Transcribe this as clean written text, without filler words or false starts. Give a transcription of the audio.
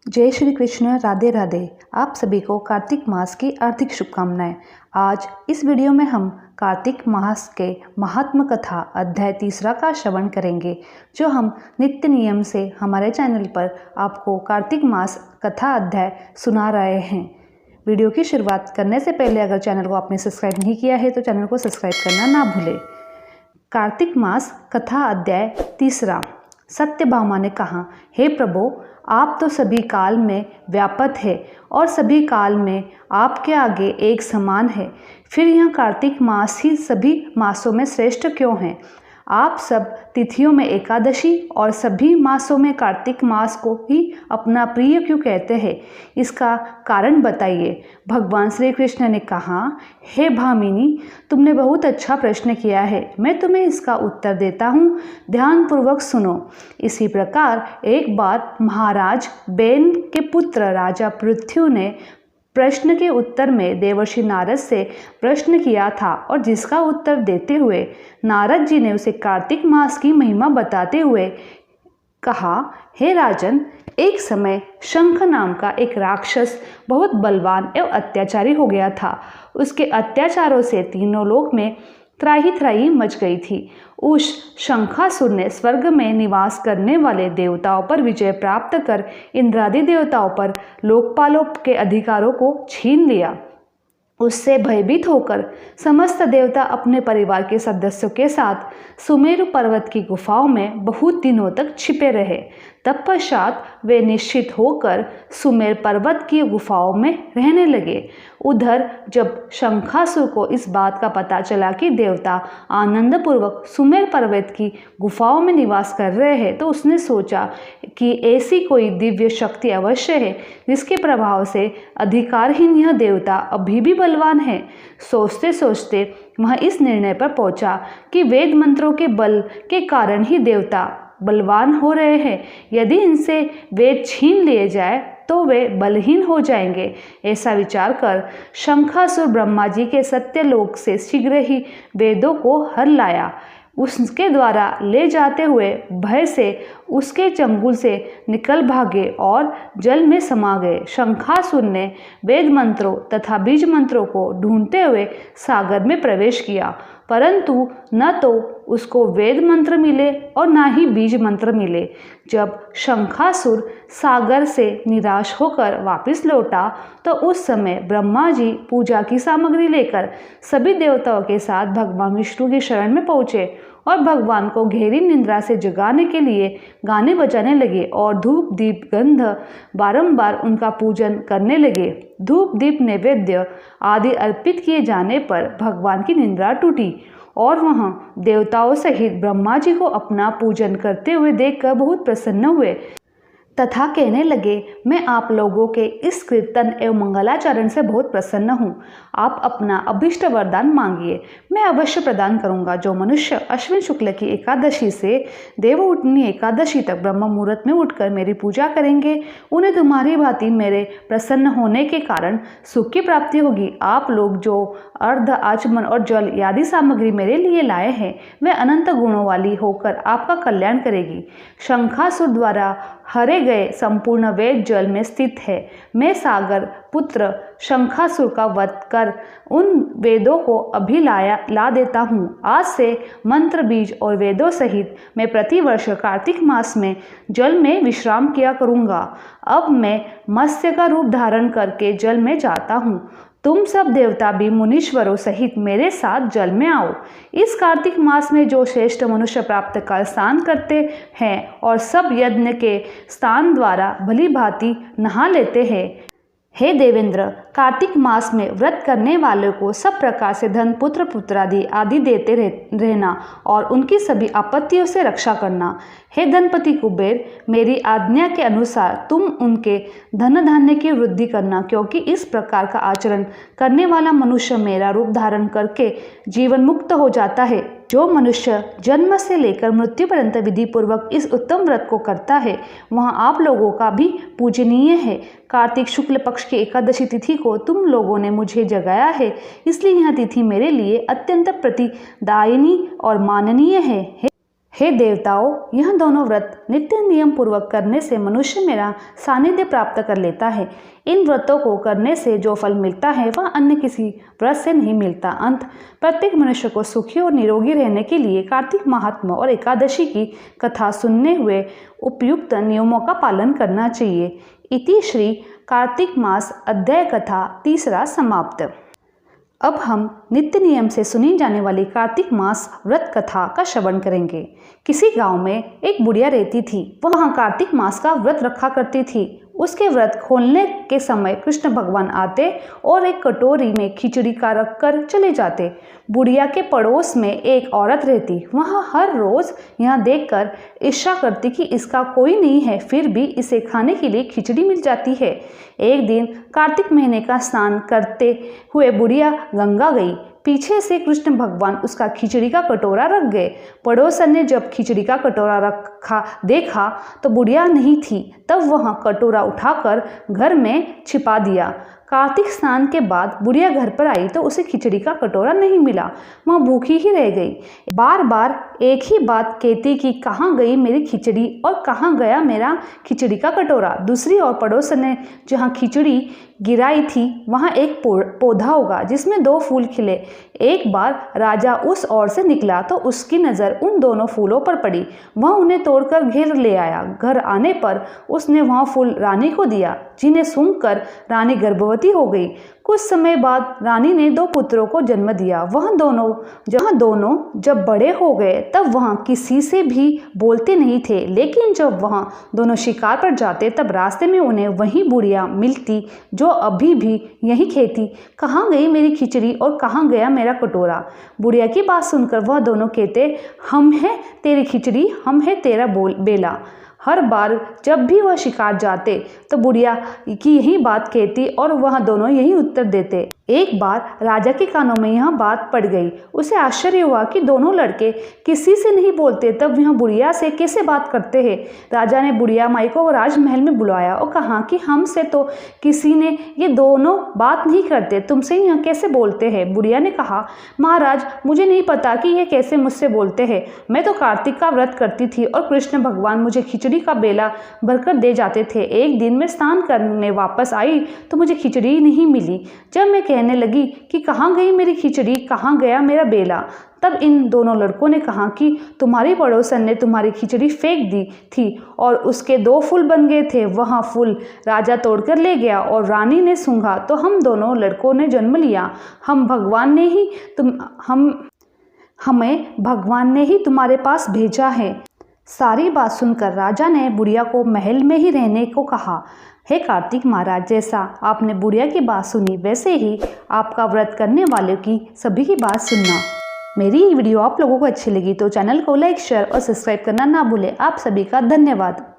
जय श्री कृष्ण। राधे राधे। आप सभी को कार्तिक मास की हार्दिक शुभकामनाएं। आज इस वीडियो में हम कार्तिक मास के महात्म कथा अध्याय 3 का श्रवण करेंगे, जो हम नित्य नियम से हमारे चैनल पर आपको कार्तिक मास कथा अध्याय सुना रहे हैं। वीडियो की शुरुआत करने से पहले अगर चैनल को आपने सब्सक्राइब नहीं किया है तो चैनल को सब्सक्राइब करना ना भूलें। कार्तिक मास कथा अध्याय 3। सत्यभामा ने कहा, हे प्रभु, आप तो सभी काल में व्यापक है और सभी काल में आपके आगे एक समान है। फिर यह कार्तिक मास ही सभी मासों में श्रेष्ठ क्यों है? आप सब तिथियों में एकादशी और सभी मासों में कार्तिक मास को ही अपना प्रिय क्यों कहते हैं? इसका कारण बताइए। भगवान श्री कृष्ण ने कहा, हे भामिनी, तुमने बहुत अच्छा प्रश्न किया है। मैं तुम्हें इसका उत्तर देता हूँ, ध्यानपूर्वक सुनो। इसी प्रकार एक बार महाराज बेन के पुत्र राजा पृथ्वी ने प्रश्न के उत्तर में देवर्षि नारद से प्रश्न किया था, और जिसका उत्तर देते हुए नारद जी ने उसे कार्तिक मास की महिमा बताते हुए कहा, हे राजन, एक समय शंख नाम का एक राक्षस बहुत बलवान एवं अत्याचारी हो गया था। उसके अत्याचारों से तीनों लोक में त्राही त्राही मच गई थी। उस शंखासुर ने स्वर्ग में निवास करने वाले देवताओं पर विजय प्राप्त कर इंद्रादि देवताओं पर लोकपालों के अधिकारों को छीन लिया। उससे भयभीत होकर समस्त देवता अपने परिवार के सदस्यों के साथ सुमेरु पर्वत की गुफाओं में बहुत दिनों तक छिपे रहे। तत्पश्चात वे निश्चित होकर सुमेर पर्वत की गुफाओं में रहने लगे। उधर जब शंखासुर को इस बात का पता चला कि देवता आनंदपूर्वक सुमेर पर्वत की गुफाओं में निवास कर रहे हैं, तो उसने सोचा कि ऐसी कोई दिव्य शक्ति अवश्य है जिसके प्रभाव से अधिकारहीन यह देवता अभी भी बलवान है। सोचते सोचते वह इस निर्णय पर पहुंचा कि वेद मंत्रों के बल के कारण ही देवता बलवान हो रहे हैं। यदि इनसे वेद छीन लिए जाए तो वे बलहीन हो जाएंगे। ऐसा विचार कर शंखासुर ब्रह्मा जी के सत्यलोक से शीघ्र ही वेदों को हर लाया। उसके द्वारा ले जाते हुए भय से उसके चंगुल से निकल भागे और जल में समा गए। शंखासुर ने वेद मंत्रों तथा बीज मंत्रों को ढूंढते हुए सागर में प्रवेश किया, परंतु न तो उसको वेद मंत्र मिले और न ही बीज मंत्र मिले। जब शंखासुर सागर से निराश होकर वापस लौटा तो उस समय ब्रह्मा जी पूजा की सामग्री लेकर सभी देवताओं के साथ भगवान विष्णु की शरण में पहुँचे और भगवान को गहरी निद्रा से जगाने के लिए गाने बजाने लगे और धूप दीप गंध बारंबार उनका पूजन करने लगे। धूप दीप नैवेद्य आदि अर्पित किए जाने पर भगवान की निद्रा टूटी और वह देवताओं सहित ब्रह्मा जी को अपना पूजन करते हुए देखकर बहुत प्रसन्न हुए तथा कहने लगे, मैं आप लोगों के इस कीर्तन एवं मंगलाचरण से बहुत प्रसन्न हूँ। आप अपना अभिष्ट वरदान मांगिए, मैं अवश्य प्रदान करूँगा। जो मनुष्य अश्विन शुक्ल की एकादशी से देवउठनी एकादशी तक ब्रह्म मुहूर्त में उठकर मेरी पूजा करेंगे, उन्हें तुम्हारी भांति मेरे प्रसन्न होने के कारण सुख की प्राप्ति होगी। आप लोग जो अर्ध आचमन और जल आदि सामग्री मेरे लिए लाए हैं, वे अनंत गुणों वाली होकर आपका कल्याण करेगी। शंखासुर द्वारा हरे गए संपूर्ण वेद जल में स्थित है। मैं सागर पुत्र शंखासुर का वध कर उन वेदों को अभी ला देता हूँ। आज से मंत्र बीज और वेदों सहित मैं प्रतिवर्ष कार्तिक मास में जल में विश्राम किया करूँगा। अब मैं मत्स्य का रूप धारण करके जल में जाता हूँ। तुम सब देवता भी मुनीश्वरों सहित मेरे साथ जल में आओ। इस कार्तिक मास में जो श्रेष्ठ मनुष्य प्राप्त कर स्नान करते हैं और सब यज्ञ के स्थान द्वारा भली भांति नहा लेते हैं, हे देवेंद्र, कार्तिक मास में व्रत करने वालों को सब प्रकार से धन पुत्र पुत्रादि आदि देते रहना और उनकी सभी आपत्तियों से रक्षा करना। हे धनपति कुबेर, मेरी आज्ञा के अनुसार तुम उनके धन धान्य की वृद्धि करना, क्योंकि इस प्रकार का आचरण करने वाला मनुष्य मेरा रूप धारण करके जीवन मुक्त हो जाता है। जो मनुष्य जन्म से लेकर मृत्यु पर्यंत विधि पूर्वक इस उत्तम व्रत को करता है, वह आप लोगों का भी पूजनीय है। कार्तिक शुक्ल पक्ष की एकादशी तिथि को तुम लोगों ने मुझे जगाया है, इसलिए यह तिथि मेरे लिए अत्यंत प्रतिदायिनी और माननीय है। हे देवताओं, यह दोनों व्रत नित्य नियम पूर्वक करने से मनुष्य मेरा सानिध्य प्राप्त कर लेता है। इन व्रतों को करने से जो फल मिलता है वह अन्य किसी व्रत से नहीं मिलता। अंत प्रत्येक मनुष्य को सुखी और निरोगी रहने के लिए कार्तिक महात्मा और एकादशी की कथा सुनने हुए उपयुक्त नियमों का पालन करना चाहिए। इति श्री कार्तिक मास अध्याय कथा तीसरा समाप्त। अब हम नित्य नियम से सुनी जाने वाली कार्तिक मास व्रत कथा का श्रवण करेंगे। किसी गांव में एक बुढ़िया रहती थी। वह वहाँ कार्तिक मास का व्रत रखा करती थी। उसके व्रत खोलने के समय कृष्ण भगवान आते और एक कटोरी में खिचड़ी का रख कर चले जाते। बुढ़िया के पड़ोस में एक औरत रहती। वह हर रोज यह देखकर ईर्ष्या करती कि इसका कोई नहीं है, फिर भी इसे खाने के लिए खिचड़ी मिल जाती है। एक दिन कार्तिक महीने का स्नान करते हुए बुढ़िया गंगा गई। पीछे से कृष्ण भगवान उसका खिचड़ी का कटोरा रख गए। पड़ोसन ने जब खिचड़ी का कटोरा रखा देखा तो बुढ़िया नहीं थी। तब वह कटोरा उठाकर घर में छिपा दिया। कार्तिक स्नान के बाद बुढ़िया घर पर आई तो उसे खिचड़ी का कटोरा नहीं मिला। वह भूखी ही रह गई। बार बार एक ही बात कहती कि कहाँ गई मेरी खिचड़ी और कहाँ गया मेरा खिचड़ी का कटोरा। दूसरी ओर पड़ोसन ने जहाँ खिचड़ी गिराई थी वहाँ एक पौधा उगा जिसमें 2 फूल खिले। एक बार राजा उस ओर से निकला तो उसकी नज़र उन दोनों फूलों पर पड़ी। वह उन्हें तोड़कर घर ले आया। घर आने पर उसने वह फूल रानी को दिया, जिन्हें सूंघकर रानी गर्भवती हो गई। कुछ समय बाद रानी ने 2 पुत्रों को जन्म दिया। वह दोनों जब बड़े हो गए तब वह किसी से भी बोलते नहीं थे, लेकिन जब वह दोनों शिकार पर जाते तब रास्ते में उन्हें वही बुढ़िया मिलती जो अभी भी यही कहती, कहाँ गई मेरी खिचड़ी और कहाँ गया मेरा कटोरा। बुढ़िया की बात सुनकर वह दोनों कहते, हम हैं तेरी खिचड़ी, हम हैं तेरा बेला। हर बार जब भी वह शिकार जाते तो बुढ़िया की यही बात कहती और वह दोनों यही उत्तर देते। एक बार राजा के कानों में यह बात पड़ गई। उसे आश्चर्य हुआ कि दोनों लड़के किसी से नहीं बोलते, तब यह बुढ़िया से कैसे बात करते हैं। राजा ने बुढ़िया माई को राजमहल में बुलाया और कहा कि हमसे तो किसी ने ये दोनों बात नहीं करते, तुमसे यह कैसे बोलते हैं। बुढ़िया ने कहा, महाराज मुझे नहीं पता कि ये कैसे मुझसे बोलते हैं। मैं तो कार्तिक का व्रत करती थी और कृष्ण भगवान मुझे खिचड़ी का बेला भरकर दे जाते थे। एक दिन मैं स्नान करने वापस आई तो मुझे खिचड़ी नहीं मिली। जब मैं कहने लगी कि कहाँ गई मेरी खिचड़ी, कहाँ गया मेरा बेला, तब इन दोनों लड़कों ने कहा कि तुम्हारी पड़ोसन ने तुम्हारी खिचड़ी फेंक दी थी और उसके 2 फूल बन गए थे। वह फूल राजा तोड़कर ले गया और रानी ने सूंघा तो हम दोनों लड़कों ने जन्म लिया। हमें भगवान ने ही तुम्हारे पास भेजा है। सारी बात सुनकर राजा ने बुढ़िया को महल में ही रहने को कहा। हे कार्तिक महाराज, जैसा आपने बुढ़िया की बात सुनी वैसे ही आपका व्रत करने वालों की सभी की बात सुनना। मेरी वीडियो आप लोगों को अच्छी लगी तो चैनल को लाइक, शेयर और सब्सक्राइब करना ना भूलें। आप सभी का धन्यवाद।